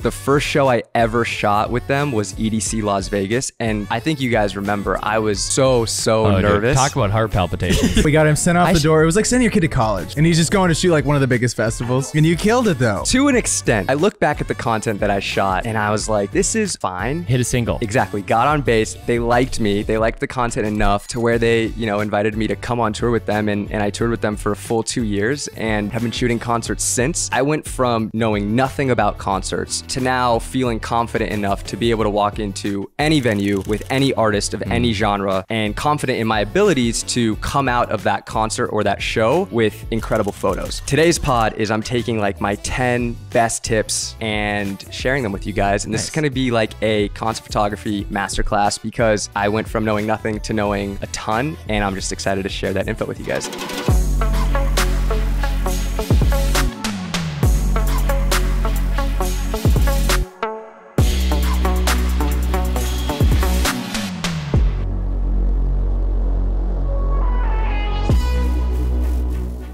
The first show I ever shot with them was EDC Las Vegas, and I think you guys remember I was so nervous. Dude, talk about heart palpitations. We got him sent off the door. It was like sending your kid to college, and he's just going to shoot like one of the biggest festivals. And you killed it though. To an extent. I look back at the content that I shot, and I was like, this is fine. Hit a single. Exactly. Got on base. They liked me. They liked the content enough to where they, invited me to come on tour with them, and I toured with them for a full 2 years and have been shooting concerts since. I went from knowing nothing about concerts to now feeling confident enough to be able to walk into any venue with any artist of any genre and confident in my abilities to come out of that concert or that show with incredible photos. Today's pod is I'm taking like my 10 best tips and sharing them with you guys. And this is going to be like a concert photography masterclass because I went from knowing nothing to knowing a ton, and I'm just excited to share that info with you guys.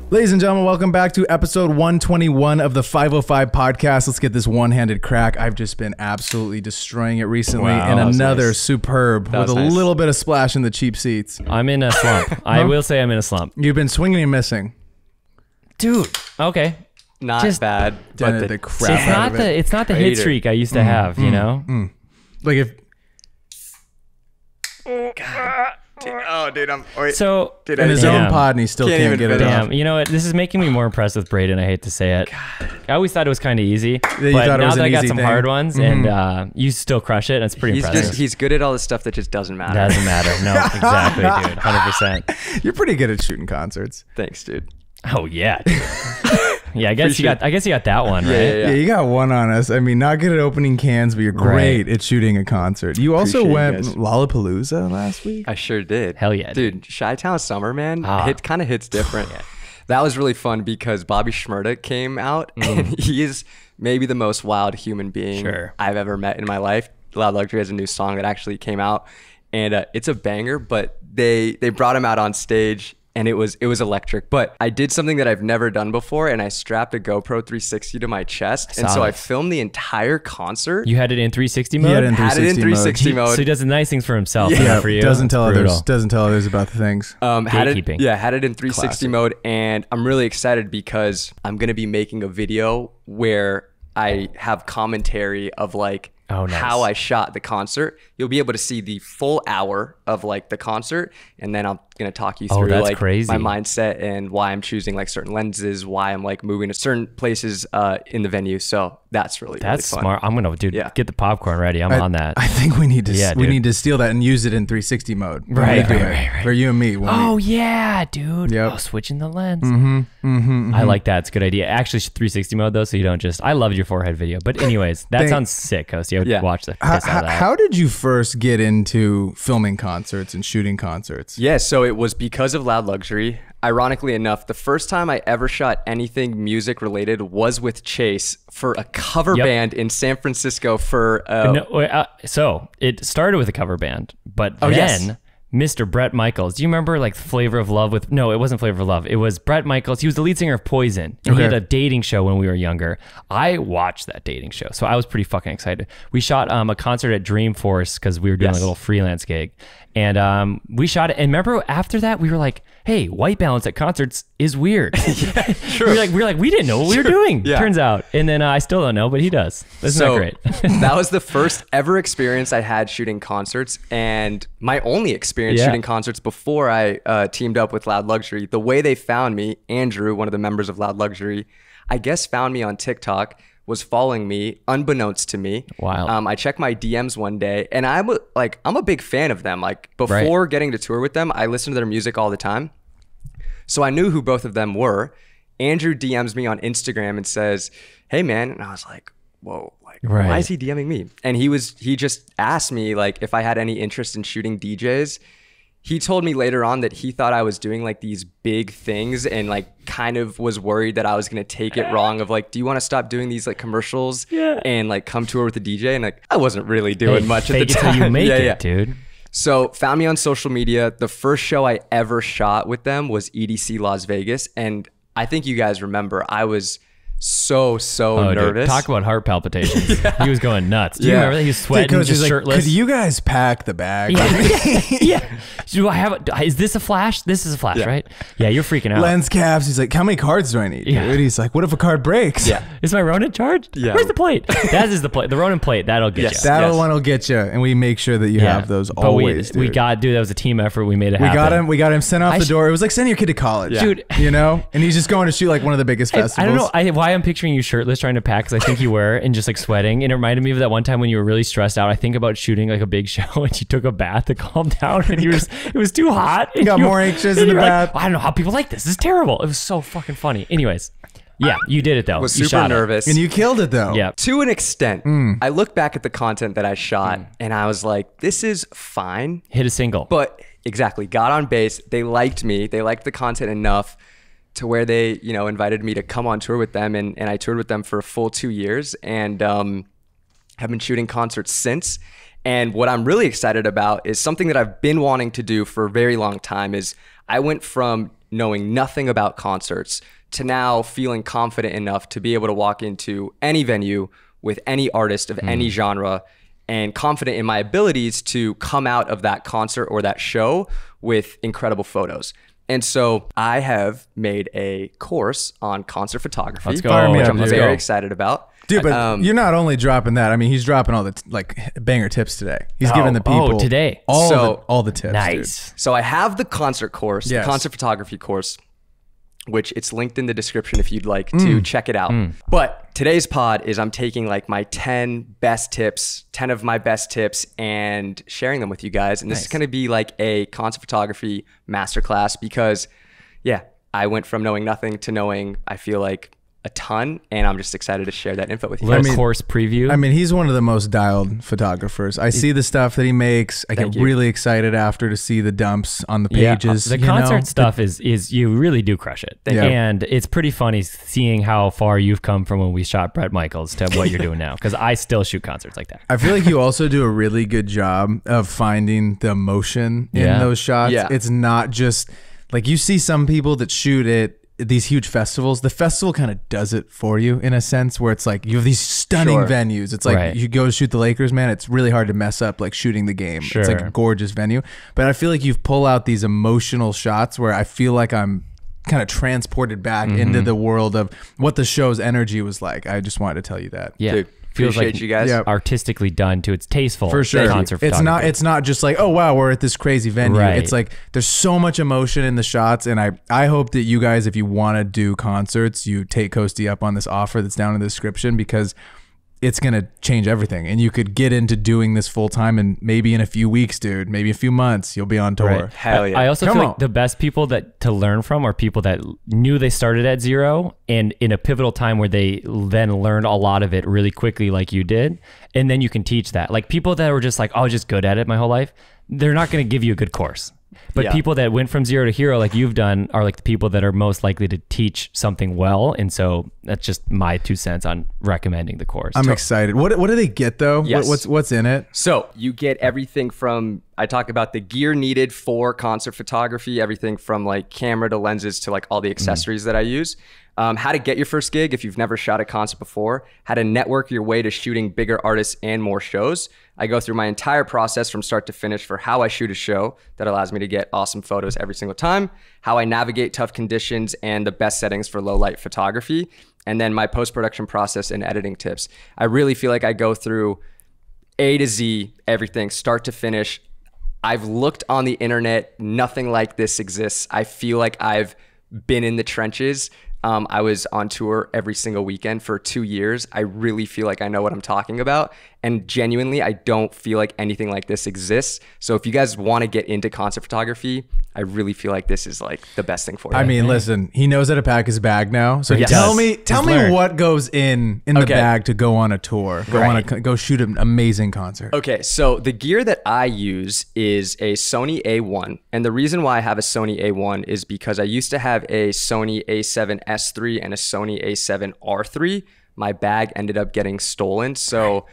Ladies and gentlemen, welcome back to episode 121 of the 505 podcast. Let's get this one-handed crack. I've just been absolutely destroying it recently, Wow, and that was another nice. superb with a nice. little bit of splash in the cheap seats. I'm in a slump. I will say I'm in a slump. You've been swinging and missing. Dude, okay. Not Just bad, but The the crap It's out not of it. it's not the hit Traitor. streak I used to have, you know? Like if So in his own pod, and he still Can't can't even get it fit off. damn, you know what? This is making me more impressed with Braden. I hate to say it. I always thought it was kind of easy, you but thought it now was that an I got easy some thing. hard ones, and you still crush it, it's pretty impressive. he's good at all the stuff that just doesn't matter. Doesn't matter. No, exactly, dude. 100%. You're pretty good at shooting concerts. Thanks, dude. Oh yeah, dude. Yeah, I guess you got that one, right? Yeah. Yeah, you got one on us. I mean, not good at opening cans, but you're great at shooting a concert. You also Appreciate you went guys. Lollapalooza last week. I sure did. Hell yeah, dude. Chi-Town Summer, man, Ah. it kind of hits different. That was really fun because Bobby Shmurda came out, and he is maybe the most wild human being Sure. I've ever met in my life. Loud Luxury has a new song that actually came out, and it's a banger. But they brought him out on stage, and it was electric. But I did something that I've never done before, and I strapped a GoPro 360 to my chest, and so I filmed the entire concert. You had it in 360 mode. He had it in Had it in 360 mode. So he does the nice things for himself, Yeah. not for you. Doesn't tell Brutal. others. Doesn't tell others about the things. Had it, Gatekeeping. had it in 360 mode, and I'm really excited because I'm gonna be making a video where I have commentary of like Oh, nice. how I shot the concert. You'll be able to see the full hour of like the concert, and then I'm gonna talk you through that's like crazy. my mindset and why I'm choosing like certain lenses, why I'm like moving to certain places in the venue. So that's really That's fun. smart. I'm gonna get the popcorn ready. I'm on that. I think we need to Yeah, we dude. need to steal that and use it in 360 mode. Right, Do right, it. right. For you and me. Oh yeah, dude. Yep. Oh, switching the lens. I like that. It's a good idea. Actually, 360 mode though, so you don't just. I loved your forehead video. But anyways, that sounds sick, Coast. You would Yeah. watch the piss out of that. How did you first get into filming concerts and shooting concerts? Yeah, so it was because of Loud Luxury. Ironically enough, the first time I ever shot anything music related was with Chase for a cover band in San Francisco for So it started with a cover band, but then yes. Mr. Bret Michaels. Do you remember like Flavor of Love with? No, it wasn't Flavor of Love. It was Bret Michaels. He was the lead singer of Poison. And he had a dating show when we were younger. I watched that dating show, so I was pretty fucking excited. We shot a concert at Dreamforce because we were doing a little freelance gig, and we shot it. And remember, after that, we were like, "Hey, white balance at concerts is weird." True. we were like, we didn't know what we were doing. Yeah. Turns out, and then I still don't know, but he does. Isn't that great? That was the first ever experience I had shooting concerts, and my only experience shooting concerts before I teamed up with Loud Luxury. The way they found me, Andrew, one of the members of Loud Luxury, I guess found me on TikTok, was following me unbeknownst to me. Wild. I checked my DMs one day, and I'm a big fan of them. Like before getting to tour with them, I listened to their music all the time. So I knew who both of them were. Andrew DMs me on Instagram and says, "Hey man," and I was like, "Whoa, like why is he DMing me?" And he just asked me like if I had any interest in shooting DJs. He told me later on that he thought I was doing like these big things and like kind of was worried that I was going to take it wrong of like, do you want to stop doing these like commercials and like come tour with a DJ? And like, I wasn't really doing much at the fake it time. till you make it, dude. So found me on social media. The first show I ever shot with them was EDC Las Vegas. And I think you guys remember I was so Oh, nervous. dude, talk about heart palpitations. He was going nuts. Do you Yeah. remember that? He was sweating, Coach just is like, shirtless. could you guys pack the bag? Yeah. Do I have is this a flash? This is a flash, right? Yeah, you're freaking out. Lens caps. He's like, how many cards do I need? Yeah. Dude? He's like, what if a card breaks? Yeah. Is my Ronin charged? Yeah. Where's the plate? That is the plate. The Ronin plate. That'll get Yes. you. That Yes. one will get you, and we make sure that you have those But always. we dude. got, dude, that was a team effort. We made it We happen. got him sent off the sh- door. It was like sending your kid to college, Dude. You know, and he's just going to shoot like one of the biggest festivals. I don't know why I'm picturing you shirtless trying to pack, because I think you were, and just like sweating. And it reminded me of that one time when you were really stressed out. I think about shooting like a big show and you took a bath to calm down, and it was too hot. And got you- more anxious and in the you're like, bath. I don't know how people like this. This is terrible. It was so fucking funny. Anyways, yeah, you did it though. was You super shot it. nervous. And you killed it though. Yeah. To an extent. I look back at the content that I shot and I was like, this is fine. Hit a single. But exactly, got on base. They liked me. They liked the content enough to where they, invited me to come on tour with them. And I toured with them for a full 2 years and have been shooting concerts since. And what I'm really excited about is something that I've been wanting to do for a very long time is I went from knowing nothing about concerts to now feeling confident enough to be able to walk into any venue with any artist of any genre and confident in my abilities to come out of that concert or that show with incredible photos. And so I have made a course on concert photography, Let's go. Fire me which up, I'm dude. very excited about. Dude, but you're not only dropping that. I mean, he's dropping all the banger tips today. He's giving the people today. all the tips. Nice. So I have the concert course, Yes. the concert photography course, which it's linked in the description if you'd like to check it out. But today's pod is I'm taking like my 10 best tips, 10 of my best tips and sharing them with you guys. And this is going to be like a concert photography masterclass because I went from knowing nothing to knowing, I feel like, a ton, and I'm just excited to share that info with you. Little course preview. I mean, he's one of the most dialed photographers. I see the stuff that he makes. I get really excited after to see the dumps on the pages. The you concert know? stuff is you really do crush it. you. And it's pretty funny seeing how far you've come from when we shot Bret Michaels to what you're doing now, because I still shoot concerts like that. I feel like you also do a really good job of finding the emotion in Yeah. those shots. Yeah. It's not just like you see some people that shoot at these huge festivals. The festival kind of does it for you in a sense where it's like you have these stunning Sure. venues. It's like Right. you go to shoot the Lakers, man. It's really hard to mess up like shooting the game. It's like Sure. a gorgeous venue. But I feel like you've pulled out these emotional shots where I feel like I'm kind of transported back into the world of what the show's energy was like. I just wanted to tell you that. Yeah. Dude, Feels appreciate like you guys. Yeah. artistically done too. It's tasteful. For sure. Concert It's photography. it's not just like, oh wow, we're at this crazy venue. Right. It's like there's so much emotion in the shots, and I hope that you guys, if you want to do concerts, you take Coasty up on this offer that's down in the description, because it's gonna change everything, and you could get into doing this full time, and maybe in a few weeks, dude, maybe a few months, you'll be on tour. Right. Hell yeah. I also Come feel on. like the best people to learn from are people that knew they started at zero and in a pivotal time where they then learned a lot of it really quickly, like you did, and then you can teach that. Like people that were just like, oh, just good at it my whole life, they're not going to give you a good course. But Yeah. people that went from zero to hero, like you've done, are like the people that are most likely to teach something well. And so that's just my 2 cents on recommending the course. I'm excited. What do they get though? Yes. What's in it? So you get everything from, I talk about the gear needed for concert photography, everything from like camera to lenses to like all the accessories that I use. How to get your first gig if you've never shot a concert before, how to network your way to shooting bigger artists and more shows. I go through my entire process from start to finish for how I shoot a show that allows me to get awesome photos every single time, how I navigate tough conditions and the best settings for low light photography, and then my post-production process and editing tips. I really feel like I go through A to Z, everything, start to finish. I've looked on the internet, nothing like this exists. I feel like I've been in the trenches. I was on tour every single weekend for 2 years. I really feel like I know what I'm talking about. And genuinely, I don't feel like anything like this exists. So if you guys want to get into concert photography, I really feel like this is like the best thing for you. I mean, listen, he knows how to pack his bag now. So Yes. tell He's me learned. what goes in the Okay. bag to go on a tour, go shoot an amazing concert. Okay, so the gear that I use is a Sony A1. And the reason why I have a Sony A1 is because I used to have a Sony A7S III and a Sony A7R III. My bag ended up getting stolen. So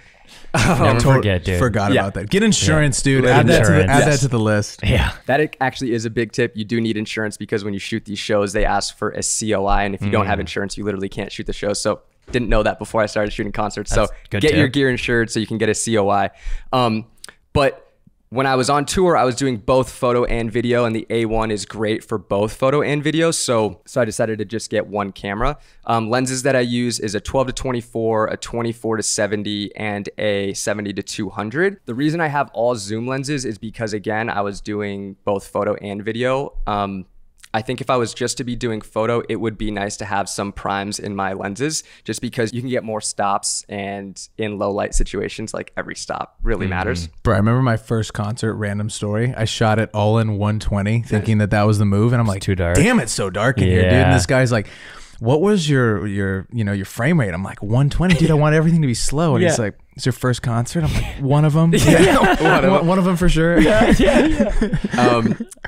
Never forget, dude. Forgot about that. Get insurance, dude. Get Add insurance. that to the list. Yeah. That actually is a big tip. You do need insurance because when you shoot these shows, they ask for a COI. And if you don't have insurance, you literally can't shoot the show. So didn't know that before I started shooting concerts. That's so good get tip. your gear insured so you can get a COI. But when I was on tour, I was doing both photo and video, and the A1 is great for both photo and video. So I decided to just get one camera. Lenses that I use is a 12-24, a 24-70, and a 70-200. The reason I have all zoom lenses is because, again, I was doing both photo and video. I think if I was just to be doing photo, it would be nice to have some primes in my lenses just because you can get more stops, and in low light situations, like every stop really matters. Bro, I remember my first concert, random story. I shot it all in 120 thinking that was the move. And I'm like, too dark. Damn, it's so dark in here, dude. And this guy's like, what was your frame rate? I'm like, 120, dude. I want everything to be slow. And he's like, it's your first concert? I'm like, one of them? Yeah. One of them for sure.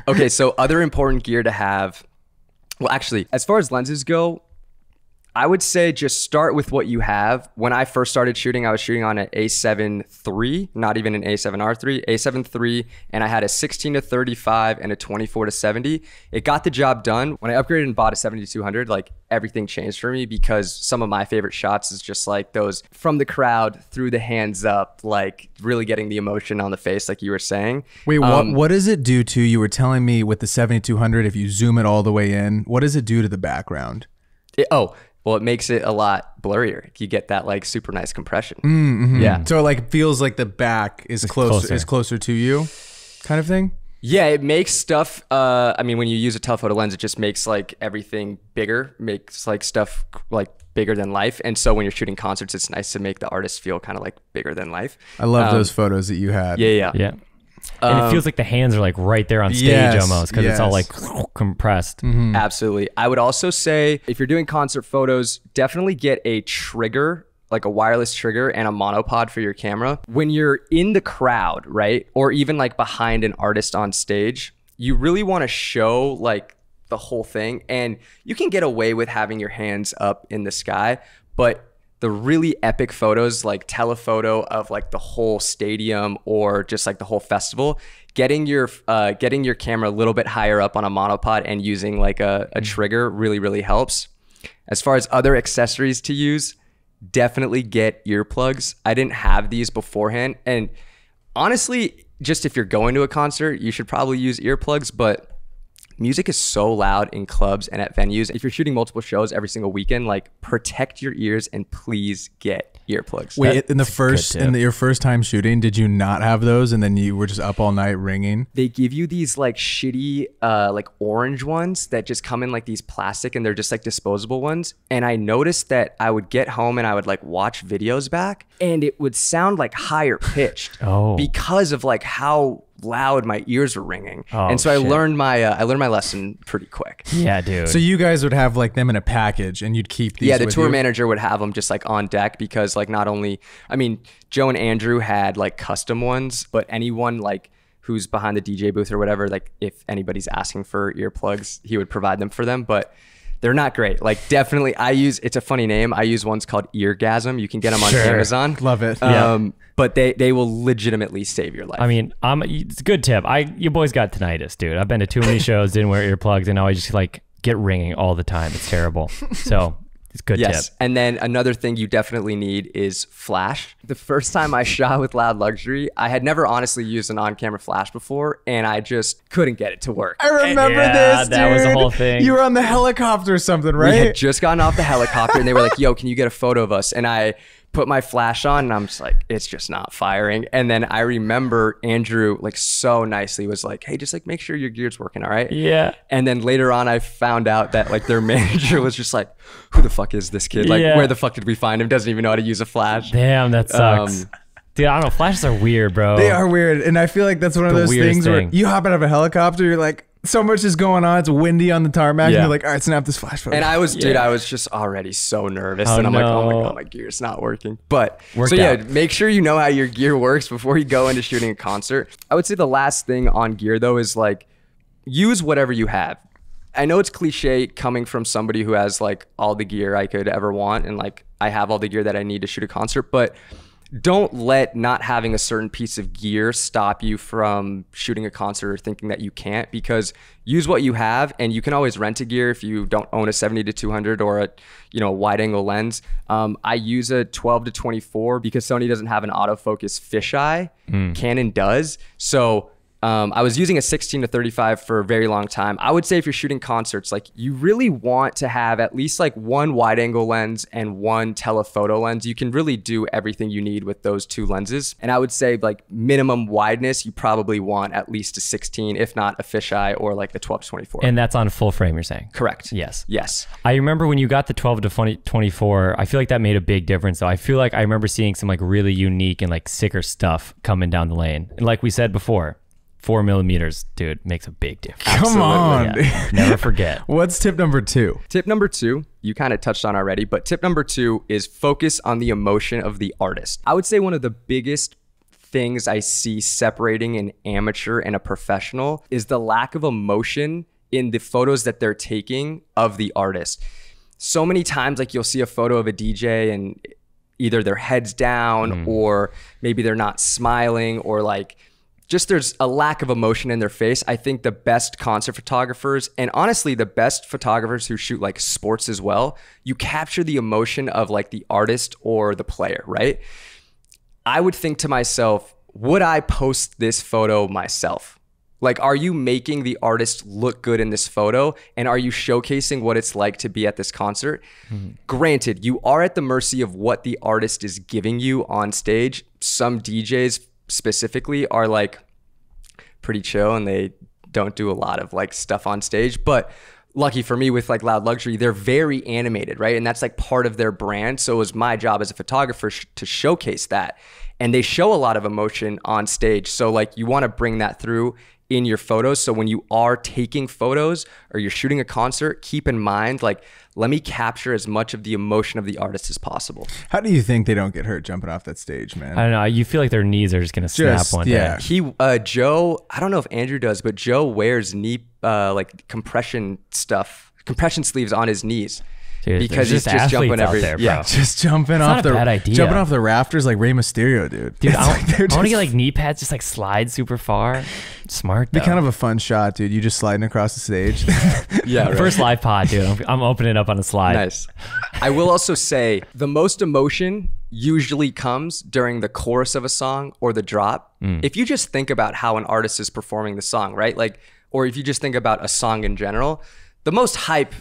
Okay, so other important gear to have. Well, actually, as far as lenses go, I would say just start with what you have. When I first started shooting, I was shooting on an A7 III, not even an A7R3, A7 III, and I had a 16-35 and a 24-70. It got the job done. When I upgraded and bought a 70-200, like everything changed for me because some of my favorite shots is just like those from the crowd through the hands up, like really getting the emotion on the face, like you were saying. Wait, what does it do to, you were telling me with the 70-200, if you zoom it all the way in, what does it do to the background? Well, it makes it a lot blurrier. You get that like super nice compression. Yeah. So it like feels like the back is closer to you, kind of thing. Yeah, it makes stuff. I mean, when you use a telephoto lens, it just makes like everything bigger, makes like stuff like bigger than life. And so when you're shooting concerts, it's nice to make the artist feel kind of like bigger than life. I love those photos that you had. Yeah. And it feels like the hands are like right there on stage almost because it's all like compressed. Absolutely. I would also say if you're doing concert photos, definitely get a trigger, like a wireless trigger and a monopod for your camera. When you're in the crowd, right? Or even like behind an artist on stage, you really want to show like the whole thing. And you can get away with having your hands up in the sky, but the really epic photos, like telephoto of like the whole stadium or just like the whole festival, getting your camera a little bit higher up on a monopod and using like a trigger really helps. As far as other accessories to use, definitely get earplugs. I didn't have these beforehand, and honestly, just if you're going to a concert, you should probably use earplugs, but music is so loud in clubs and at venues. If you're shooting multiple shows every single weekend, like protect your ears and please get earplugs. Wait, in your first time shooting, did you not have those and then you were just up all night ringing? They give you these like shitty like orange ones that just come in like these plastic, and they're just like disposable ones. And I noticed that I would get home and I would like watch videos back and it would sound like higher pitched because of like how loud my ears were ringing. And so I learned my lesson pretty quick. Yeah, dude. So you guys would have like them in a package and you'd keep these. Yeah, the with tour you? manager would have them just like on deck because like not only, I mean, Joe and Andrew had like custom ones, but anyone like who's behind the DJ booth or whatever, like if anybody's asking for earplugs, he would provide them for them. But they're not great. Like definitely it's a funny name. I use ones called Eargasm. You can get them on Amazon. Love it. But they will legitimately save your life. I mean, it's a good tip. You boys got tinnitus, dude. I've been to too many shows, didn't wear earplugs, and now I just like get ringing all the time. It's terrible. So it's a good tip. And then another thing you definitely need is flash. The first time I shot with Loud Luxury, I had never honestly used an on-camera flash before, and I just couldn't get it to work. I remember this, dude. That was the whole thing. You were on the helicopter or something, right? We had just gotten off the helicopter, and they were like, yo, can you get a photo of us? And I put my flash on and I'm just like, it's just not firing. And then I remember Andrew like so nicely was like, hey, just like make sure your gear's working, all right? Yeah. And then later on I found out that like their manager was just like, who the fuck is this kid? Like where the fuck did we find him? Doesn't even know how to use a flash. Damn, that sucks. Dude, I don't know. Flashes are weird, bro. They are weird. And I feel like that's one of those things where you hop out of a helicopter, you're like, so much is going on. It's windy on the tarmac. And you're like, all right, snap this flash photo. And I was, dude, I was just already so nervous. And I'm like, oh my God, my gear's not working. But make sure you know how your gear works before you go into shooting a concert. I would say the last thing on gear though is like, use whatever you have. I know it's cliche coming from somebody who has like all the gear I could ever want. And like, I have all the gear that I need to shoot a concert, but don't let not having a certain piece of gear stop you from shooting a concert or thinking that you can't, because use what you have, and you can always rent a gear if you don't own a 70-200 or a wide angle lens. I use a 12-24 because Sony doesn't have an autofocus fisheye. Canon does. So I was using a 16-35 for a very long time. I would say if you're shooting concerts, like, you really want to have at least like one wide angle lens and one telephoto lens. You can really do everything you need with those two lenses. And I would say, like, minimum wideness, you probably want at least a 16, if not a fisheye or like the 12-24. And that's on full frame, you're saying? Correct. Yes. Yes. I remember when you got the 12-24, I feel like that made a big difference though. I feel like I remember seeing some like really unique and like sicker stuff coming down the lane. And like we said before, 4mm, dude, makes a big difference. Come on. Yeah. Never forget. What's tip number 2? Tip number 2, you kind of touched on already, but tip number 2 is focus on the emotion of the artist. I would say one of the biggest things I see separating an amateur and a professional is the lack of emotion in the photos that they're taking of the artist. So many times, like, you'll see a photo of a DJ and either their head's down or maybe they're not smiling, or like, just there's a lack of emotion in their face. I think the best concert photographers, and honestly the best photographers who shoot like sports as well, you capture the emotion of like the artist or the player, right? I would think to myself, would I post this photo myself? Like, are you making the artist look good in this photo? And are you showcasing what it's like to be at this concert? Granted, you are at the mercy of what the artist is giving you on stage. Some DJs specifically are like pretty chill and they don't do a lot of like stuff on stage, but lucky for me with like Loud Luxury, they're very animated, right? And that's like part of their brand. So it was my job as a photographer to showcase that, and they show a lot of emotion on stage. So like, you want to bring that through in your photos. So when you are taking photos or you're shooting a concert, keep in mind, like, let me capture as much of the emotion of the artist as possible. How do you think they don't get hurt jumping off that stage, man? I don't know. You feel like their knees are just going to snap one day. Joe, I don't know if Andrew does, but Joe wears knee, like compression sleeves on his knees. Dude, because he's just jumping just jumping off not a bad idea. Jumping off the rafters like Rey Mysterio, dude. Dude, I want to get like knee pads, just like slide super far. Smart though. Be kind of a fun shot, dude. You just sliding across the stage. Yeah, right. First live pod, dude. I'm opening it up on a slide. Nice. I will also say the most emotion usually comes during the chorus of a song or the drop. If you just think about how an artist is performing the song, right? Like, or if you just think about a song in general, the most hype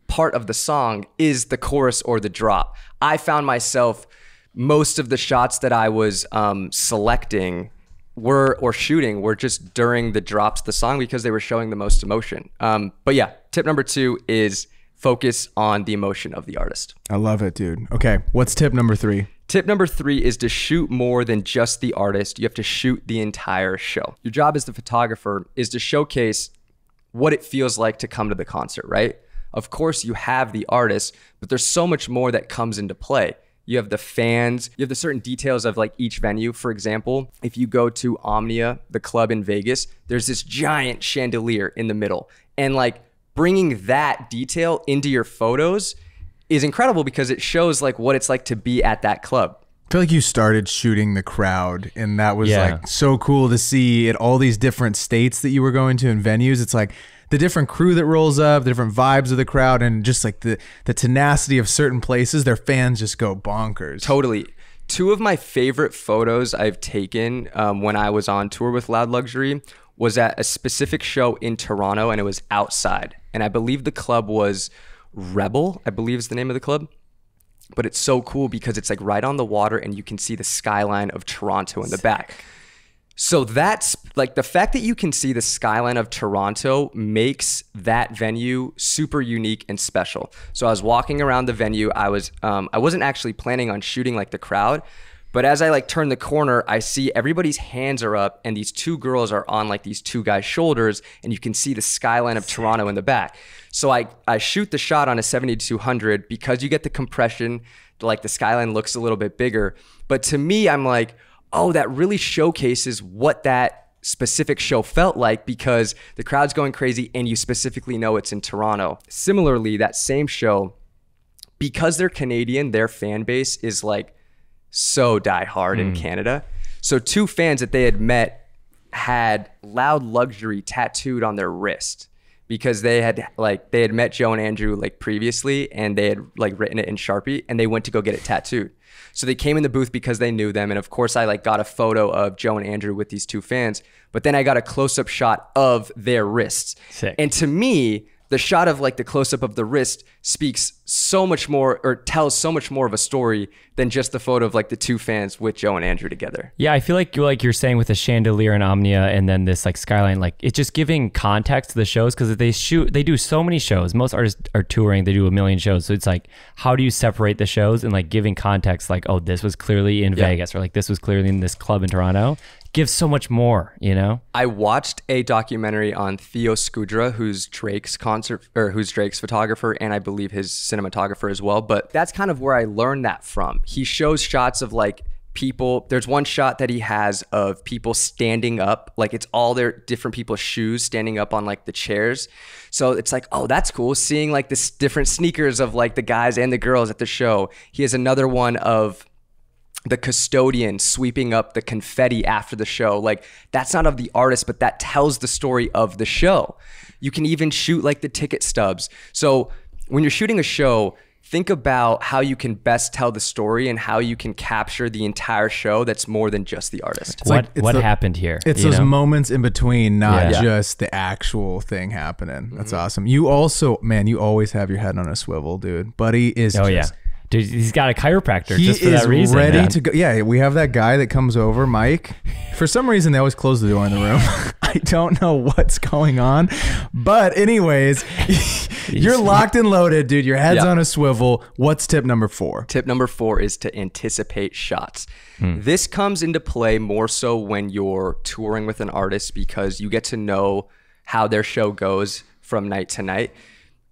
part of the song is the chorus or the drop. I found myself, most of the shots that I was selecting or shooting were just during the drops of the song because they were showing the most emotion. But yeah, tip number 2 is focus on the emotion of the artist. I love it, dude. Okay, what's tip number 3? Tip number 3 is to shoot more than just the artist. You have to shoot the entire show. Your job as the photographer is to showcase what it feels like to come to the concert, right? Of course, you have the artist, but there's so much more that comes into play. You have the fans, you have the certain details of like each venue. For example, if you go to Omnia, the club in Vegas, there's this giant chandelier in the middle. And like, bringing that detail into your photos is incredible because it shows like what it's like to be at that club. I feel like you started shooting the crowd, and that was like so cool to see at all these different states that you were going to and venues. It's like the different crew that rolls up, the different vibes of the crowd, and just like the tenacity of certain places, their fans just go bonkers. Totally. 2 of my favorite photos I've taken when I was on tour with Loud Luxury was at a specific show in Toronto, and it was outside. And I believe the club was Rebel, I believe is the name of the club. But it's so cool because it's like right on the water and you can see the skyline of Toronto in the back. So that's like, the fact that you can see the skyline of Toronto makes that venue super unique and special. So I was walking around the venue. I wasn't actually planning on shooting like the crowd, but as I like turn the corner, I see everybody's hands are up and these 2 girls are on like these 2 guys' shoulders, and you can see the skyline of Toronto in the back. So I shoot the shot on a 70-200 because you get the compression, like the skyline looks a little bit bigger. But to me, I'm like, oh, that really showcases what that specific show felt like because the crowd's going crazy and you specifically know it's in Toronto. Similarly, that same show, because they're Canadian, their fan base is like so diehard in Canada. So two fans that they had met had Loud Luxury tattooed on their wrist because they had met Joe and Andrew like previously, and they had like written it in Sharpie, and they went to go get it tattooed. So they came in the booth because they knew them. And of course I like got a photo of Joe and Andrew with these two fans, but then I got a close-up shot of their wrists. Sick. And to me, the shot of like the close-up of the wrist speaks so much more, or tells so much more of a story than just the photo of like the two fans with Joe and Andrew together. Yeah, I feel like you're saying with the chandelier and Omnia and then this like skyline, like it's just giving context to the shows, because they do so many shows. Most artists are touring, they do a million shows. So it's like, how do you separate the shows and like giving context, like, oh, this was clearly in Vegas, or like this was clearly in this club in Toronto. Gives so much more, you know? I watched a documentary on Theo Scudra, who's Drake's photographer, and I believe his cinematographer as well. But that's kind of where I learned that from. He shows shots of like people. There's one shot that he has of people standing up, like it's all their different people's shoes standing up on like the chairs. So it's like, oh, that's cool. Seeing like this different sneakers of like the guys and the girls at the show. He has another one of the custodian sweeping up the confetti after the show. Like that's not of the artist, but that tells the story of the show. You can even shoot like the ticket stubs. So when you're shooting a show, think about how you can best tell the story and how you can capture the entire show that's more than just the artist. What happened here? It's those moments in between, not just the actual thing happening. That's awesome. You also, man, you always have your head on a swivel, dude. Buddy is Dude, he's got a chiropractor he just for that reason. He is ready to go. Yeah, we have that guy that comes over, Mike. For some reason, they always close the door in the room. I don't know what's going on. But anyways, you're locked and loaded, dude. Your head's on a swivel. What's tip number 4? Tip number 4 is to anticipate shots. This comes into play more so when you're touring with an artist, because you get to know how their show goes from night to night.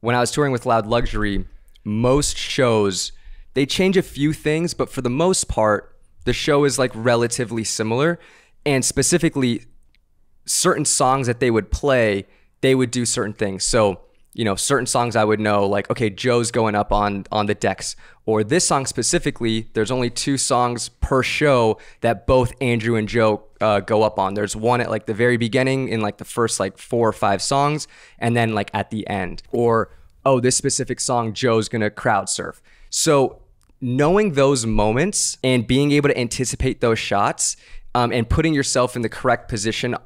When I was touring with Loud Luxury, most shows, they change a few things, but for the most part, the show is like relatively similar. And specifically, certain songs that they would play, they would do certain things. So, you know, certain songs I would know, like, okay, Joe's going up on the decks. Or this song specifically, there's only 2 songs per show that both Andrew and Joe go up on. There's one at like the very beginning in like the first like 4 or 5 songs, and then like at the end. Or, oh, this specific song, Joe's gonna crowd surf. So knowing those moments and being able to anticipate those shots and putting yourself in the correct position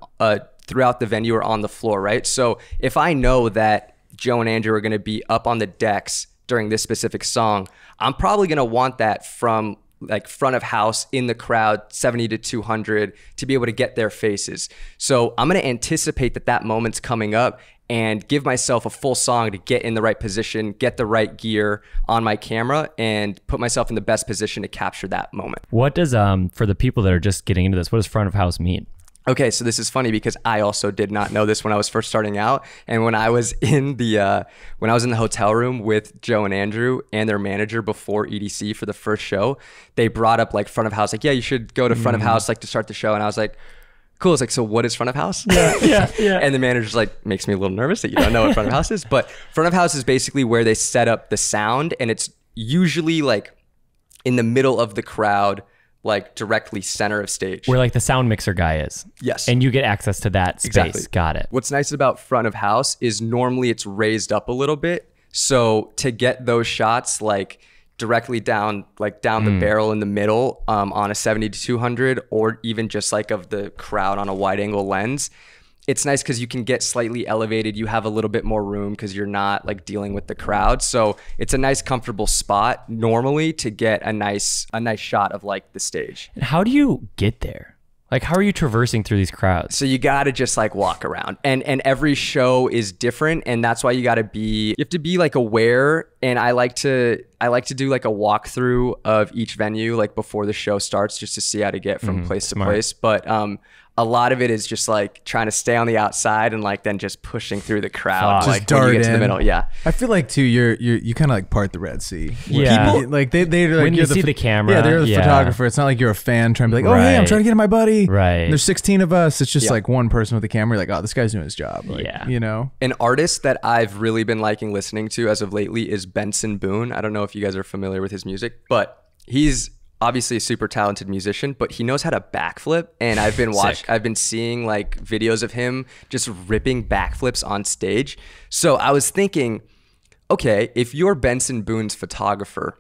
throughout the venue or on the floor, right? So if I know that Joe and Andrew are gonna be up on the decks during this specific song, I'm probably gonna want that from like front of house in the crowd, 70 to 200, to be able to get their faces. So I'm gonna anticipate that moment's coming up and give myself a full song to get in the right position, get the right gear on my camera, and put myself in the best position to capture that moment. What does, for the people that are just getting into this, what does front of house mean? Okay, so this is funny because I also did not know this when I was first starting out. And when I was in the hotel room with Joe and Andrew and their manager before EDC for the first show, they brought up like front of house, like, yeah, you should go to front of house like to start the show. And I was like, cool. It's like, so what is front of house? Yeah. And the manager's like, makes me a little nervous that you don't know what front of house is. But front of house is basically where they set up the sound, and it's usually like in the middle of the crowd, like directly center of stage. Where like the sound mixer guy is. Yes. And you get access to that space. Exactly. Got it. What's nice about front of house is normally it's raised up a little bit. So to get those shots like directly down the barrel in the middle on a 70 to 200, or even just like of the crowd on a wide angle lens, it's nice because you can get slightly elevated. You have a little bit more room because you're not like dealing with the crowd. So it's a nice comfortable spot normally to get a nice shot of like the stage. And how do you get there? Like, how are you traversing through these crowds? So you got to just like walk around, and every show is different. And that's why you have to be like aware. And I like to do like a walkthrough of each venue, like before the show starts, just to see how to get from place to place. But a lot of it is just like trying to stay on the outside and like then just pushing through the crowd. Just like dart when you get in. to the middle. Yeah. I feel like too, you kind of like part the Red Sea. Yeah. People, like they're like, when you see the camera. Yeah, they're the photographer. It's not like you're a fan trying to be like, oh, hey, I'm trying to get my buddy. Right. And there's 16 of us. It's just like one person with a camera. You're like, oh, this guy's doing his job. Like, you know? An artist that I've really been liking listening to as of lately is Benson Boone. I don't know if you guys are familiar with his music, but he's obviously a super talented musician, but he knows how to backflip. And I've been seeing like videos of him just ripping backflips on stage. So I was thinking, okay, if you're Benson Boone's photographer,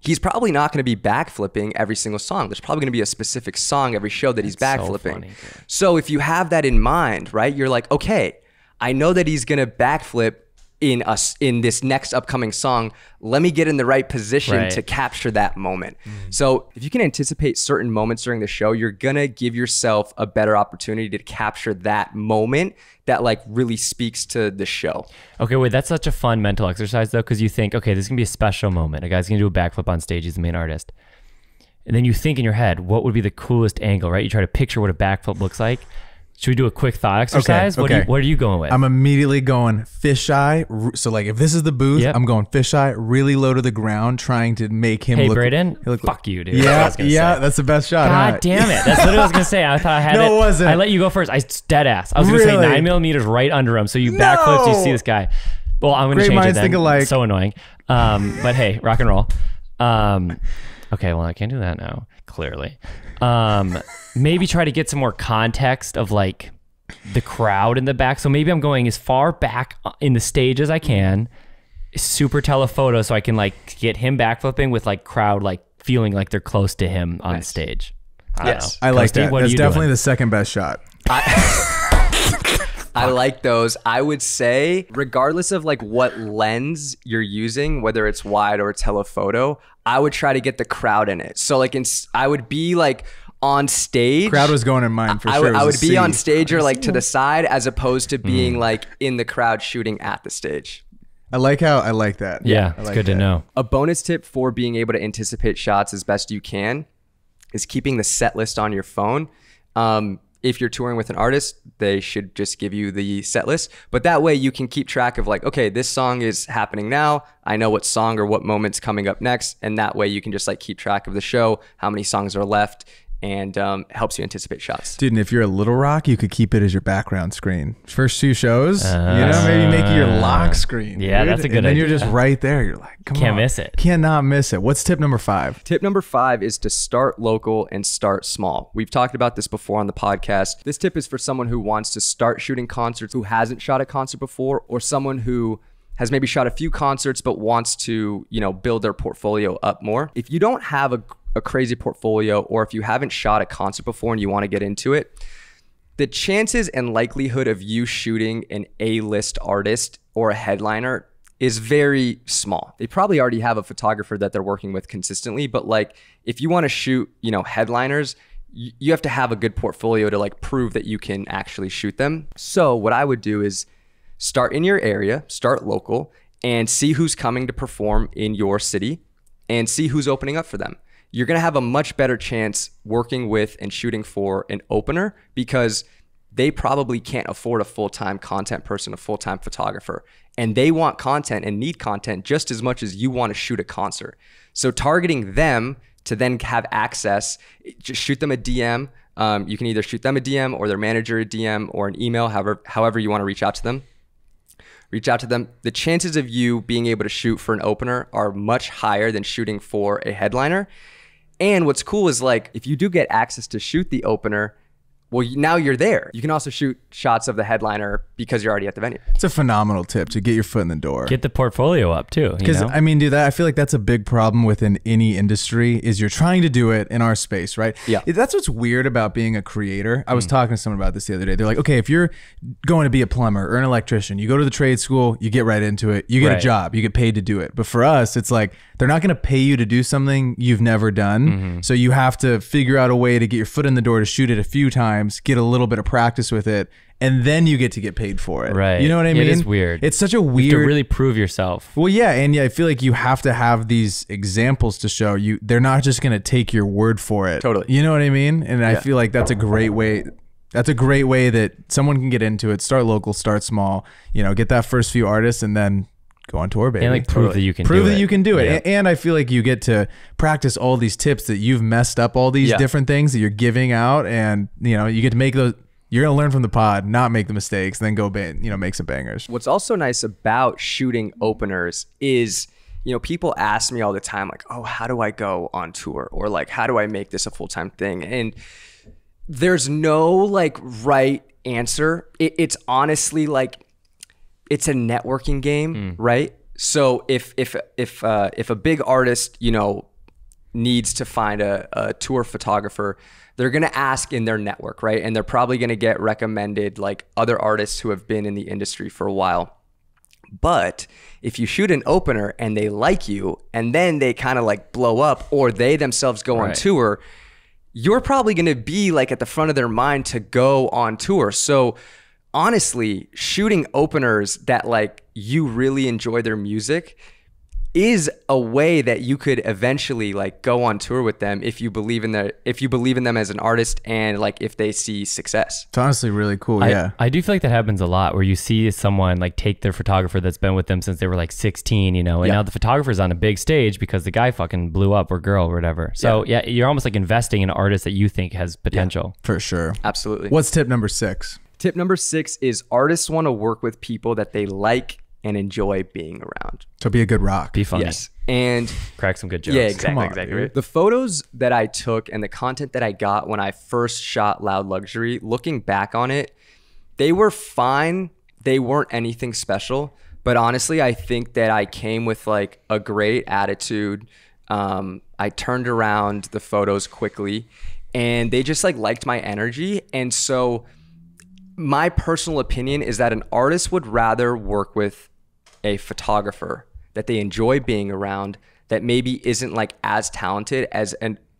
he's probably not going to be backflipping every single song. There's probably going to be a specific song every show that he's backflipping. So if you have that in mind, right, you're like, okay, I know that he's going to backflip in this next upcoming song. Let me get in the right position to capture that moment. So if you can anticipate certain moments during the show, you're going to give yourself a better opportunity to capture that moment that like really speaks to the show. Okay, wait, that's such a fun mental exercise though, because you think, okay, this is gonna be a special moment. A guy's gonna do a backflip on stage, he's the main artist. And then you think in your head, what would be the coolest angle, right? You try to picture what a backflip looks like. Should we do a quick thought exercise? Okay. What are you going with? I'm immediately going fisheye. So like if this is the booth, I'm going fisheye, really low to the ground, trying to make him look. Hey, Braden, fuck you, dude. Yeah, that's the best shot. God damn it. That's literally what I was going to say. I thought I had it. No, it wasn't. I let you go first. I dead ass. I was going to say 9mm right under him. So you backflipped, you see this guy. Well, I'm going to change it then. Think alike. It's so annoying. But hey, rock and roll. Okay, well, I can't do that now, clearly. Maybe try to get some more context of like the crowd in the back. So maybe I'm going as far back in the stage as I can, super telephoto, so I can like get him backflipping with like crowd like feeling like they're close to him on stage. I like that. That's definitely the second best shot. I like those. I would say, regardless of like what lens you're using, whether it's wide or telephoto, I would try to get the crowd in it. So like I would be like on stage. Crowd was going in mine for sure. I would be on stage or like to the side, as opposed to being like in the crowd shooting at the stage. I like that. Yeah, it's good to know. A bonus tip for being able to anticipate shots as best you can is keeping the set list on your phone. If you're touring with an artist, they should just give you the set list. But that way you can keep track of like, okay, this song is happening now. I know what song or what moment's coming up next. And that way you can just like keep track of the show, how many songs are left, and helps you anticipate shots. Dude, and if you're a Little Rock, you could keep it as your background screen. First 2 shows, maybe make it your lock screen. Yeah, dude. that's a good and then idea. You're just right there. You're like, come on. Can't miss it. Cannot miss it. What's tip number 5? Tip number 5 is to start local and start small. We've talked about this before on the podcast. This tip is for someone who wants to start shooting concerts, who hasn't shot a concert before, or someone who has maybe shot a few concerts but wants to, build their portfolio up more. If you don't have a crazy portfolio, or if you haven't shot a concert before and you want to get into it, the chances and likelihood of you shooting an A-list artist or a headliner is very small. They probably already have a photographer that they're working with consistently, but like if you want to shoot, headliners, you have to have a good portfolio to like prove that you can actually shoot them. So what I would do is start in your area, start local, and see who's coming to perform in your city and see who's opening up for them. You're going to have a much better chance working with and shooting for an opener because they probably can't afford a full-time content person, a full-time photographer, and they want content and need content just as much as you want to shoot a concert. So targeting them to then have access, just shoot them a DM. You can either shoot them a DM or their manager a DM or an email, however you want to reach out to them. Reach out to them. The chances of you being able to shoot for an opener are much higher than shooting for a headliner. And what's cool is like, if you do get access to shoot the opener, well, now you're there. You can also shoot shots of the headliner because you're already at the venue. It's a phenomenal tip to get your foot in the door. Get the portfolio up too. Because I mean, dude, I feel like that's a big problem within any industry is you're trying to do it in our space, right? Yeah. That's what's weird about being a creator. I was talking to someone about this the other day. They're like, okay, if you're going to be a plumber or an electrician, you go to the trade school, you get right into it, you get a job, you get paid to do it. But for us, it's like, they're not going to pay you to do something you've never done. So you have to figure out a way to get your foot in the door to shoot it a few times, get a little bit of practice with it, and then you get to get paid for it. Right. You know what I mean? It is weird. It's such a weird... You have to really prove yourself. Well, yeah. And yeah, I feel like you have to have these examples to show you. They're not just going to take your word for it. Totally. You know what I mean? And I feel like that's a great way... That's a great way that someone can get into it. Start local, start small, get that first few artists and then go on tour, baby. And like prove that you can prove do that it. you can do it. Yeah. And I feel like you get to practice all these tips that you've messed up, all these different things that you're giving out, and you get to make those. You're gonna learn from the pod, not make the mistakes, then go make some bangers. What's also nice about shooting openers is people ask me all the time, like, oh, how do I go on tour? Or like, how do I make this a full-time thing? And there's no like right answer. It's honestly like, it's a networking game, right? So if a big artist, needs to find a tour photographer, they're going to ask in their network, right? And they're probably going to get recommended like other artists who have been in the industry for a while. But if you shoot an opener and they like you and then they kind of like blow up, or they themselves go on tour, you're probably going to be like at the front of their mind to go on tour. So honestly, shooting openers that like you really enjoy their music is a way that you could eventually like go on tour with them if you believe in them as an artist, and like if they see success. It's honestly really cool. I do feel like that happens a lot, where you see someone like take their photographer that's been with them since they were like 16, and now the photographer's on a big stage because the guy fucking blew up, or girl or whatever. So yeah, you're almost like investing in an artist that you think has potential. For sure. Absolutely. What's tip number 6? Tip number 6 is artists want to work with people that they like and enjoy being around. So be a good rock. Be funny. Yes. And crack some good jokes. yeah, exactly. Come on, exactly. dude. The photos that I took and the content that I got when I first shot Loud Luxury, looking back on it, they were fine. They weren't anything special. But honestly, I think that I came with like a great attitude. I turned around the photos quickly, and they just like liked my energy. And so my personal opinion is that an artist would rather work with a photographer that they enjoy being around, that maybe isn't like as talented as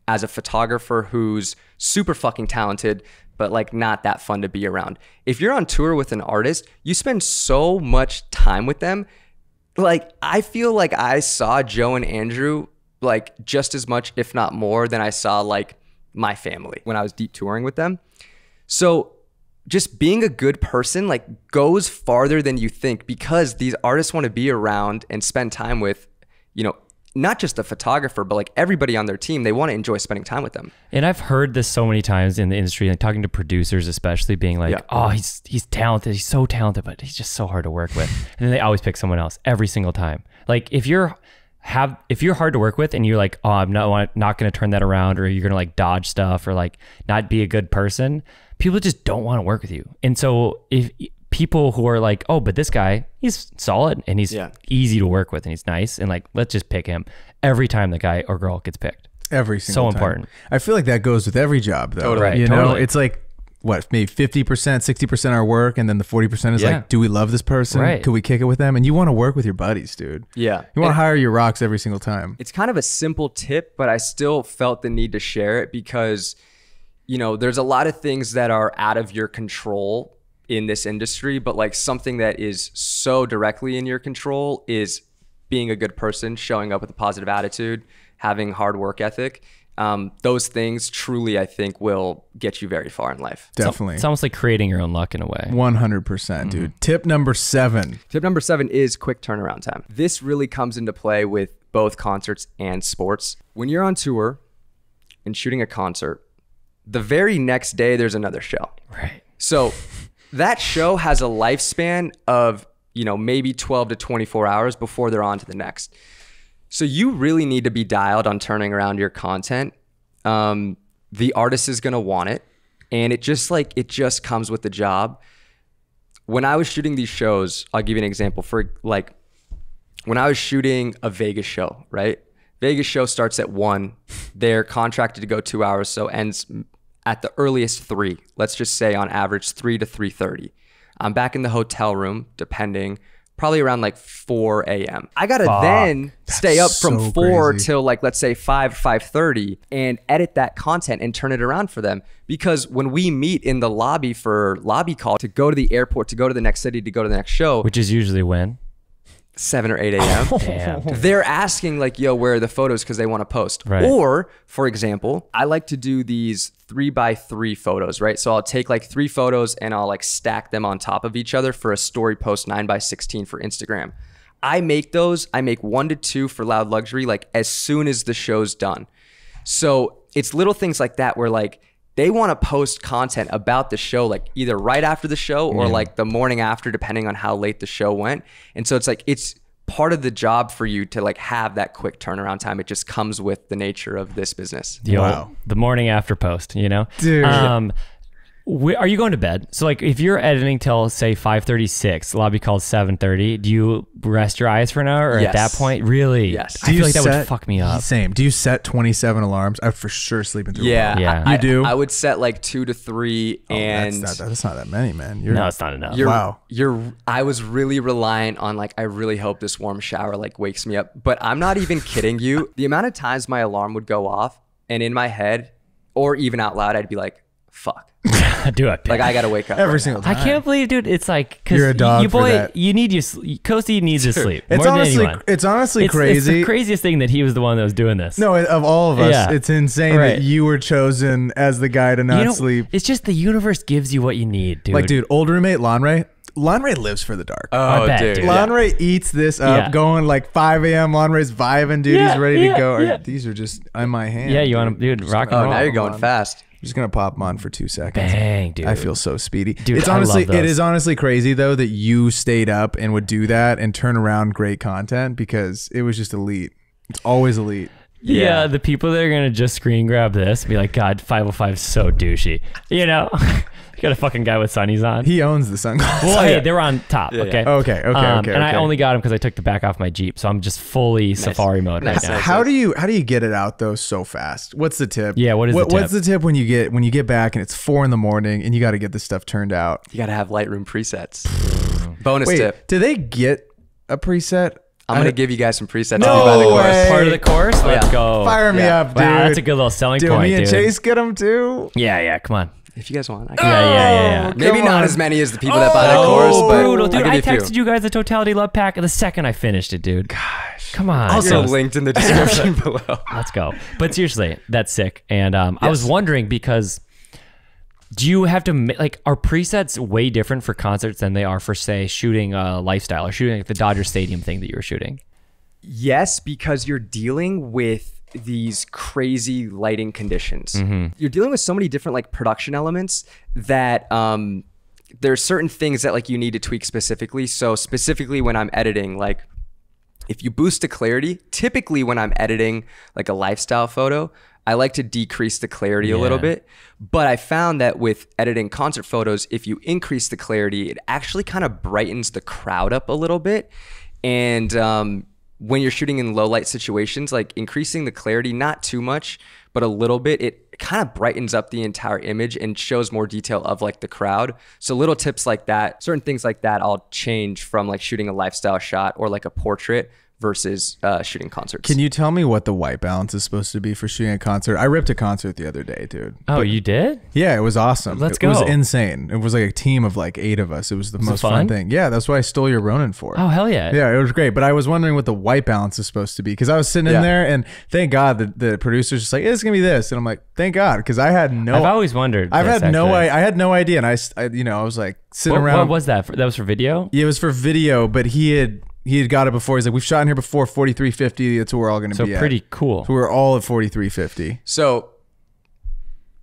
a photographer who's super fucking talented, but like not that fun to be around. If you're on tour with an artist, you spend so much time with them. Like, I feel like I saw Joe and Andrew like just as much, if not more, than I saw like my family when I was deep touring with them. So just being a good person like goes farther than you think, because these artists want to be around and spend time with, not just the photographer, but like everybody on their team. They want to enjoy spending time with them. And I've heard this so many times in the industry, like talking to producers, especially, being like, oh, he's talented. He's so talented, but he's just so hard to work with. And then they always pick someone else every single time. Like if you're hard to work with and you're like, oh, I'm not going to turn that around, or you're going to like dodge stuff, or like not be a good person, people just don't want to work with you. And so if people who are like, oh, but this guy, he's solid and he's easy to work with and he's nice, and like, let's just pick him, every time the guy or girl gets picked. Every single time. So important. I feel like that goes with every job though. Totally. Totally. It's like, what, maybe 50%, 60% our work, and then the 40% is like, do we love this person? Right. Could we kick it with them? And you want to work with your buddies, dude. Yeah. You want to hire your rocks every single time. It's kind of a simple tip, but I still felt the need to share it because, there's a lot of things that are out of your control in this industry, but like something that is so directly in your control is being a good person, showing up with a positive attitude, having hard work ethic. Those things truly, I think, will get you very far in life. Definitely. It's almost like creating your own luck in a way. 100%, dude. Tip number 7. Tip number 7 is quick turnaround time. This really comes into play with both concerts and sports. When you're on tour and shooting a concert, the very next day there's another show. Right. So that show has a lifespan of, maybe 12 to 24 hours before they're on to the next. So you really need to be dialed on turning around your content. The artist is going to want it. And it just comes with the job. When I was shooting these shows, I'll give you an example. For like, when I was shooting a Vegas show, right? Vegas show starts at 1. They're contracted to go 2 hours, so ends at the earliest 3. Let's just say on average 3 to 3:30. I'm back in the hotel room, depending, probably around like 4 a.m. I gotta then stay up from 4 till like, let's say 5:30 and edit that content and turn it around for them. Because when we meet in the lobby for lobby call to go to the airport, to go to the next city, to go to the next show, which is usually when? 7 or 8 a.m. Damn. They're asking like, yo, where are the photos? Because they want to post. Right. Or, for example, I like to do these 3x3 photos, right? So I'll take like 3 photos and I'll like stack them on top of each other for a story post 9x16 for Instagram. I make 1 to 2 for Loud Luxury like as soon as the show's done. So it's little things like that where like they want to post content about the show, like either right after the show or like the morning after, depending on how late the show went. And so it's like, it's part of the job for you to like have that quick turnaround time. It just comes with the nature of this business. The morning after post, you know? Dude. Are you going to bed? So like if you're editing till say 5:36, lobby calls 7:30, do you rest your eyes for an hour or Yes. at that point? Really? Yes. I feel like that would fuck me up. Same. Do you set 27 alarms? I'm for sure sleeping through. Yeah, Yeah. You do? I would set like 2 to 3, and that's not that many, man. No, it's not enough. Wow. I was really reliant on like, I really hope this warm shower like wakes me up. But I'm not even kidding you. The amount of times my alarm would go off, and in my head, or even out loud, I'd be like, "Fuck." Do it. Like I gotta wake up Every right single I time. can't believe, dude. It's like You're a dog you for that. you need your Coasty needs his sleep It's more than honestly, anyone. it's honestly It's crazy. the craziest thing that he was the one that was doing this. No, of all of us, Yeah. it's insane Right. that you were chosen as the guy to not You know, sleep. it's just the universe gives you what you need, dude. Like, dude, old roommate Lanray lives for the dark. I bet, dude. Lanray eats this up, Yeah. going like 5 a.m. Lanray's vibing, dude. Yeah, he's ready yeah, to go. yeah. These are just on my hand. Yeah, you want to, dude, rock and Oh, roll. now you're going on. fast. I'm just gonna pop them on for 2 seconds. Bang, dude. I feel so speedy. Dude, it's I honestly, love those. it is honestly crazy though that you stayed up and would do that and turn around great content because it was just elite. It's always elite. Yeah, the people that are gonna just screen grab this and be like, God, 505 is so douchey. You know, you got a fucking guy with sunnies on. He owns the sunglasses. Well, hey, they were on top. Okay. Okay. And I only got them because I took the back off my Jeep, so I'm just fully Safari mode Nice. right now. How do you get it out though so fast? What's the tip? Yeah, what is the tip? What's the tip when you get back and it's 4 a.m. and you got to get this stuff turned out? You gotta have Lightroom presets. Bonus Wait, tip. do they get a preset? I'm gonna give you guys some presets No to do by the course. way. Part of the course? Let's yeah. go. Fire me Yeah. up, dude. Wow, that's a good little selling Do point, me and dude. Chase get them too? Yeah, come on. If you guys want, I Yeah, can. yeah. Maybe Come not on. as many as the people that buy the Oh, course, but brutal, dude. I'll I give you a texted few. you guys the Totality Love Pack the second I finished it, dude. Gosh. Come on. Also Yes. linked in the description below. Let's go. But seriously, that's sick. And I was wondering because do you have to like are presets way different for concerts than they are for say shooting a lifestyle or shooting like the Dodger Stadium thing that you were shooting? Yes, because you're dealing with these crazy lighting conditions. You're dealing with so many different like production elements that there's certain things that like you need to tweak specifically. So specifically when I'm editing, like if you boost the clarity, typically when I'm editing like a lifestyle photo, I like to decrease the clarity a little bit. But I found that with editing concert photos, if you increase the clarity, it actually kind of brightens the crowd up a little bit. And when you're shooting in low light situations, like increasing the clarity, not too much, but a little bit, it kind of brightens up the entire image and shows more detail of like the crowd. So little tips like that, certain things like that, I'll change from like shooting a lifestyle shot or like a portrait versus shooting concerts. Can you tell me what the white balance is supposed to be for shooting a concert? I ripped a concert the other day, dude. Oh, you did? Yeah, it was awesome. Let's It was go. insane. It was like a team of like 8 of us. It was the most it fun fun? thing. Yeah, that's why I stole your Ronin for. Oh, hell yeah. Yeah, it was great. But I was wondering what the white balance is supposed to be because I was sitting in Yeah. there and thank God the producer's just like, it's going to be this. And I'm like, thank God because I had no I've always wondered. I've this, had no actually. I had no idea. And I you know, I was like sitting What around. was that? That was for video? Yeah, it was for video, but he had got it before. He's like, we've shot in here before 4350. That's where we're all going to So be pretty at. cool. So we're all at 4350. So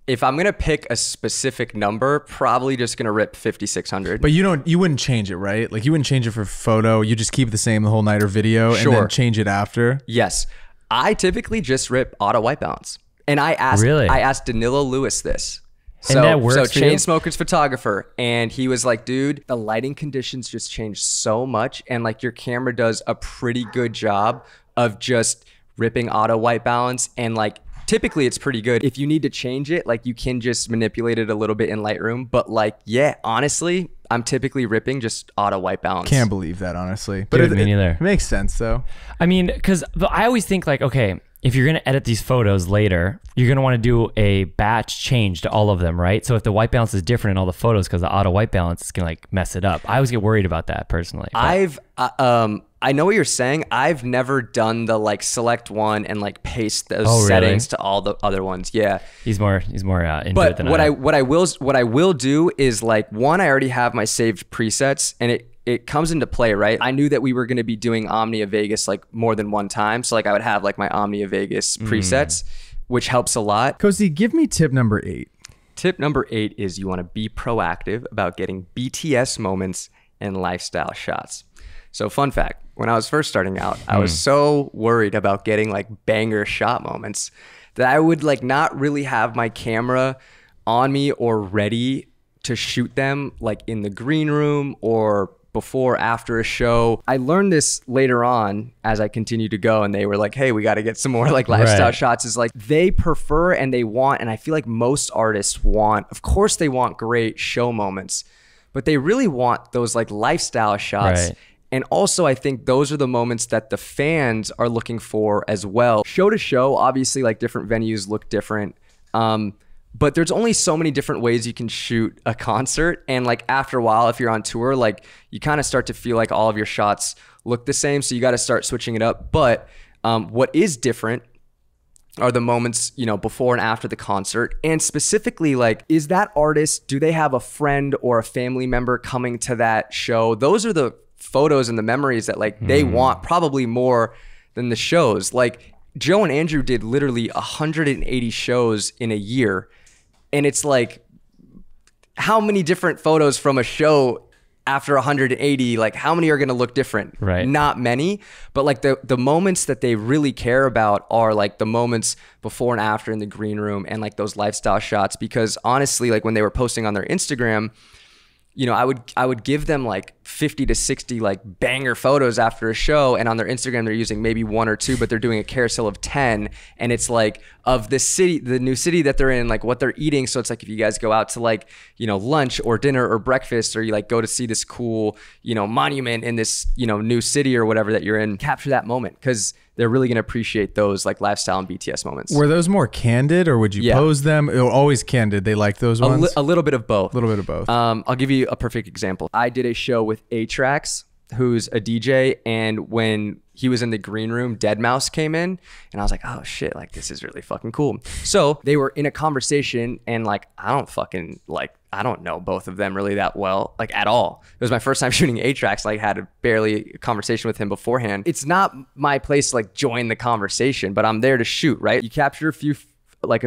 if I'm gonna pick a specific number, probably just gonna rip 5600. But you wouldn't change it, right? Like you wouldn't change it for photo. You just keep it the same the whole night or video and Sure. then change it after. Yes, I typically just rip auto white balance, and I Really? asked Danilo Lewis this. And that works So for you? Chainsmokers photographer, and he was like, dude, the lighting conditions just changed so much, and like your camera does a pretty good job of just ripping auto white balance, and like typically it's pretty good. If you need to change it, like you can just manipulate it a little bit in Lightroom, but like, yeah, honestly, I'm typically ripping just auto white balance. Can't believe that, honestly. But Dude, me neither. It makes sense though. I mean, because I always think like, okay, if you're going to edit these photos later, you're going to want to do a batch change to all of them, right? So if the white balance is different in all the photos because the auto white balance is going to like mess it up. I always get worried about that personally. But I know what you're saying. I've never done the like select one and like paste those Oh, really? settings to all the other ones. Yeah. he's more into it But than what I am. what I will do is like one, I already have my saved presets and it comes into play, right? I knew that we were going to be doing Omnia Vegas like more than one time. So like I would have like my Omnia Vegas presets, which helps a lot. Cozy, give me tip number 8. Tip number 8 is you want to be proactive about getting BTS moments and lifestyle shots. So fun fact, when I was first starting out, I was so worried about getting like banger shot moments that I would like not really have my camera on me or ready to shoot them like in the green room or before, after a show. I learned this later on as I continued to go, and they were like, hey, we got to get some more like lifestyle shots. Is like they prefer and they want, and I feel like most artists want, of course they want great show moments, but they really want those like lifestyle shots. Right. And also, I think those are the moments that the fans are looking for as well. Show to show, obviously, like different venues look different. But there's only so many different ways you can shoot a concert. And like after a while, if you're on tour, like you kind of start to feel like all of your shots look the same. So you got to start switching it up. But what is different are the moments, you know, before and after the concert. And specifically, like, is that artist, do they have a friend or a family member coming to that show? Those are the photos and the memories that like they want probably more than the shows. Like Joe and Andrew did literally 180 shows in a year. And it's like, how many different photos from a show after 180, like how many are going to look different? Right. Not many, but like the moments that they really care about are like the moments before and after in the green room and like those lifestyle shots. Because honestly, like when they were posting on their Instagram, you know, I would give them like 50 to 60 like banger photos after a show, and on their Instagram they're using maybe 1 or 2, but they're doing a carousel of 10, and it's like of this city, the new city that they're in, like what they're eating. So it's like if you guys go out to like, you know, lunch or dinner or breakfast, or you like go to see this cool, you know, monument in this, you know, new city or whatever that you're in, capture that moment, because they're really going to appreciate those like lifestyle and BTS moments. Were those more candid, or would you pose them? Always candid. They like those ones? A little bit of both. A little bit of both. I'll give you a perfect example. I did a show with A-Trax, who's a DJ, and when he was in the green room, Deadmau5 came in, and I was like, oh shit, like this is really fucking cool. So they were in a conversation, and like I don't know both of them really that well, like at all. It was my first time shooting A-Trax, like had barely a conversation with him beforehand. It's not my place to like join the conversation, but I'm there to shoot, right? You capture a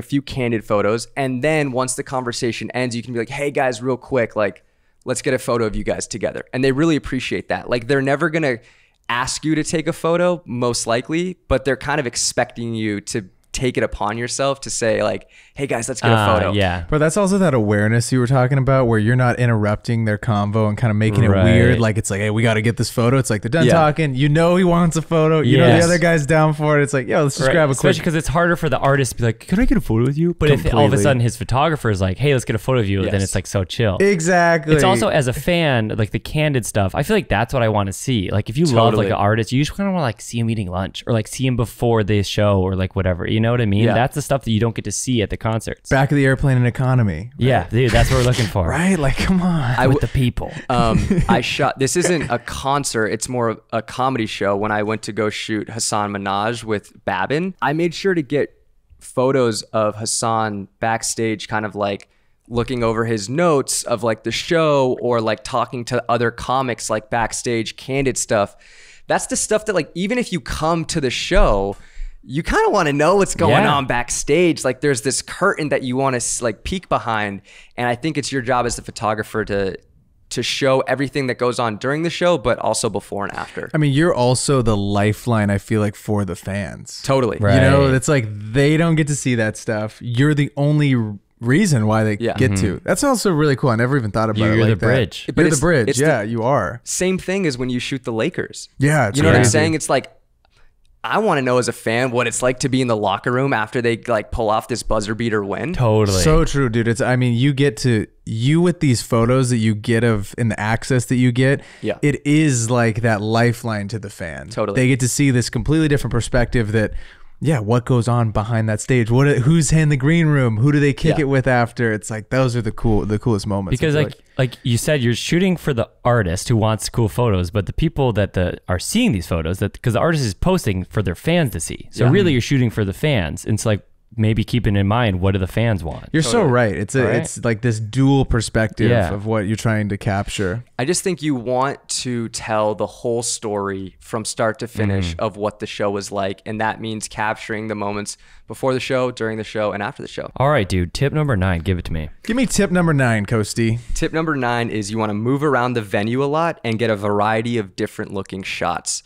few candid photos, and then once the conversation ends, you can be like, hey guys, real quick, like let's get a photo of you guys together. And they really appreciate that. Like they're never gonna ask you to take a photo, most likely, but they're kind of expecting you to take it upon yourself to say like, hey guys, let's get a photo. Yeah. But that's also that awareness you were talking about, where you're not interrupting their convo and kind of making it weird. Like it's like, hey, we got to get this photo. It's like they're done talking. You know he wants a photo. You know the other guy's down for it. It's like, yo, let's just grab a quick. Especially because it's harder for the artist to be like, can I get a photo with you? But if all of a sudden his photographer is like, hey, let's get a photo of you, then it's like so chill. Exactly. It's also, as a fan, like the candid stuff, I feel like that's what I want to see. Like if you love like an artist, you just kind of want to like see him eating lunch, or like see him before the show, or like whatever. You know what I mean? Yeah. That's the stuff that you don't get to see at the concerts. Back of the airplane and economy. Yeah, dude, that's what we're looking for. Right? Like, come on. With the people. I shot, this isn't a concert, it's more of a comedy show. When I went to go shoot Hasan Minhaj with Babin, I made sure to get photos of Hasan backstage, kind of like looking over his notes of like the show, or like talking to other comics, like backstage candid stuff. That's the stuff that like, even if you come to the show, you kind of want to know what's going on backstage. Like there's this curtain that you want to like peek behind. And I think it's your job as the photographer to show everything that goes on during the show, but also before and after. I mean, you're also the lifeline, I feel like, for the fans. Totally. Right. You know, it's like they don't get to see that stuff. You're the only reason why they get to. That's also really cool. I never even thought about it like that. You're the bridge. You're the bridge. Yeah, you are. Same thing as when you shoot the Lakers. Yeah. You know what I'm saying? It's like, I want to know as a fan what it's like to be in the locker room after they like pull off this buzzer beater win. Totally. So true, dude. I mean, you with these photos that you get of, and the access that you get, it is like that lifeline to the fan. Totally. They get to see this completely different perspective that, what goes on behind that stage? Who's in the green room? Who do they kick it with after? It's like, those are the coolest moments. Because like you said, you're shooting for the artist who wants cool photos, but the people that are seeing these photos, because the artist is posting for their fans to see. So really you're shooting for the fans. And it's like, maybe keeping in mind, what do the fans want? You're so right. It's like this dual perspective of what you're trying to capture. I just think you want to tell the whole story from start to finish of what the show was like. And that means capturing the moments before the show, during the show, and after the show. All right, dude. Tip number 9. Give it to me. Give me tip number 9, Coasty. Tip number 9 is you want to move around the venue a lot and get a variety of different looking shots.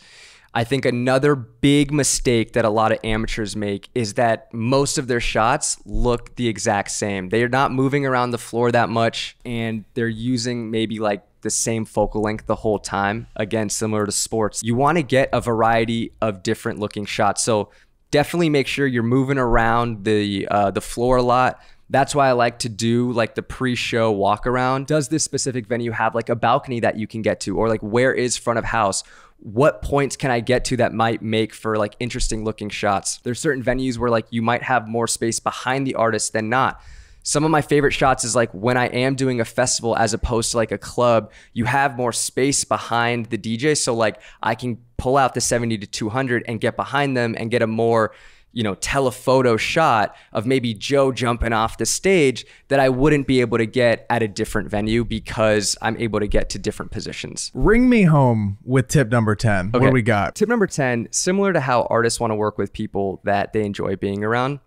I think another big mistake that a lot of amateurs make is that most of their shots look the exact same. They're not moving around the floor that much, and they're using maybe like the same focal length the whole time. Again, similar to sports. You want to get a variety of different looking shots. So definitely make sure you're moving around the floor a lot. That's why I like to do like the pre-show walk around. Does this specific venue have like a balcony that you can get to? Or like, where is front of house? What points can I get to that might make for like interesting looking shots? There's certain venues where like you might have more space behind the artist than not. Some of my favorite shots is like when I am doing a festival as opposed to like a club, you have more space behind the DJ. So like I can pull out the 70 to 200 and get behind them and get a more, you know, telephoto shot of maybe Joe jumping off the stage that I wouldn't be able to get at a different venue because I'm able to get to different positions. Ring me home with tip number 10. Okay. What do we got? Tip number 10, similar to how artists want to work with people that they enjoy being around,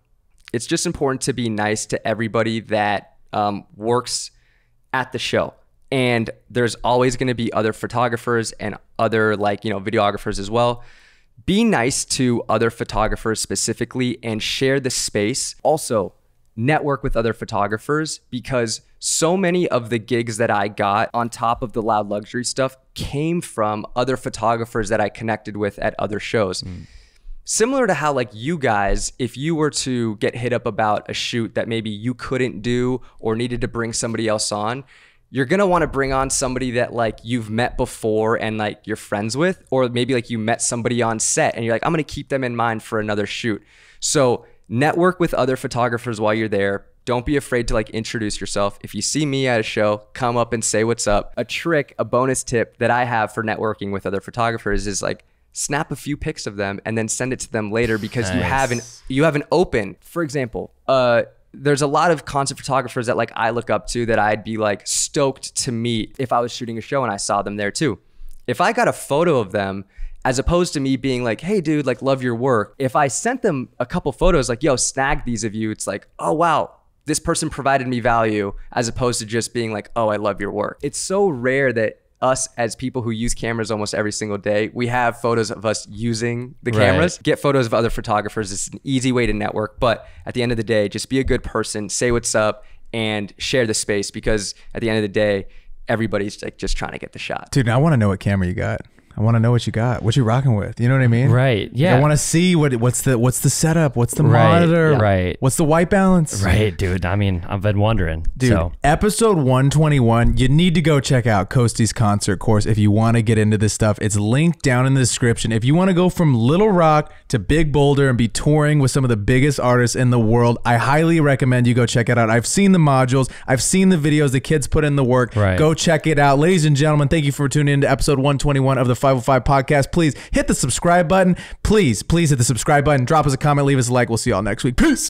it's just important to be nice to everybody that works at the show. And there's always going to be other photographers and other like, you know, videographers as well. Be nice to other photographers specifically and share the space. Also, network with other photographers because so many of the gigs that I got on top of the Loud Luxury stuff came from other photographers that I connected with at other shows. Similar to how like you guys, if you were to get hit up about a shoot that maybe you couldn't do or needed to bring somebody else on, you're going to want to bring on somebody that like you've met before and like you're friends with, or maybe like you met somebody on set and you're like, I'm going to keep them in mind for another shoot. So network with other photographers while you're there. Don't be afraid to like introduce yourself. If you see me at a show, come up and say what's up. A trick, a bonus tip that I have for networking with other photographers is like snap a few pics of them and then send it to them later because you have an open. For example, there's a lot of concert photographers that like I look up to that I'd be like stoked to meet if I was shooting a show and I saw them there too. If I got a photo of them, as opposed to me being like, hey dude, like love your work. If I sent them a couple photos like, yo, snag these of you, it's like, oh wow, this person provided me value, as opposed to just being like, oh, I love your work. It's so rare that us as people who use cameras almost every single day, we have photos of us using the cameras. Get photos of other photographers. It's an easy way to network. But at the end of the day, just be a good person, say what's up, and share the space because at the end of the day, everybody's like just trying to get the shot. Dude, I want to know what camera you got. I want to know what you got. What you rocking with? You know what I mean? Right. Yeah. I want to see what's the setup. What's the monitor? Right. What's the white balance? Right, dude. I mean, I've been wondering. Dude, episode 121. You need to go check out Coasty's concert course if you want to get into this stuff. It's linked down in the description. If you want to go from Little Rock to Big Boulder and be touring with some of the biggest artists in the world, I highly recommend you go check it out. I've seen the modules. I've seen the videos. The kids put in the work. Right. Go check it out. Ladies and gentlemen, thank you for tuning in to episode 121 of the 505 podcast. Please hit the subscribe button. Please hit the subscribe button. Drop us a comment. Leave us a like. We'll see y'all next week. Peace.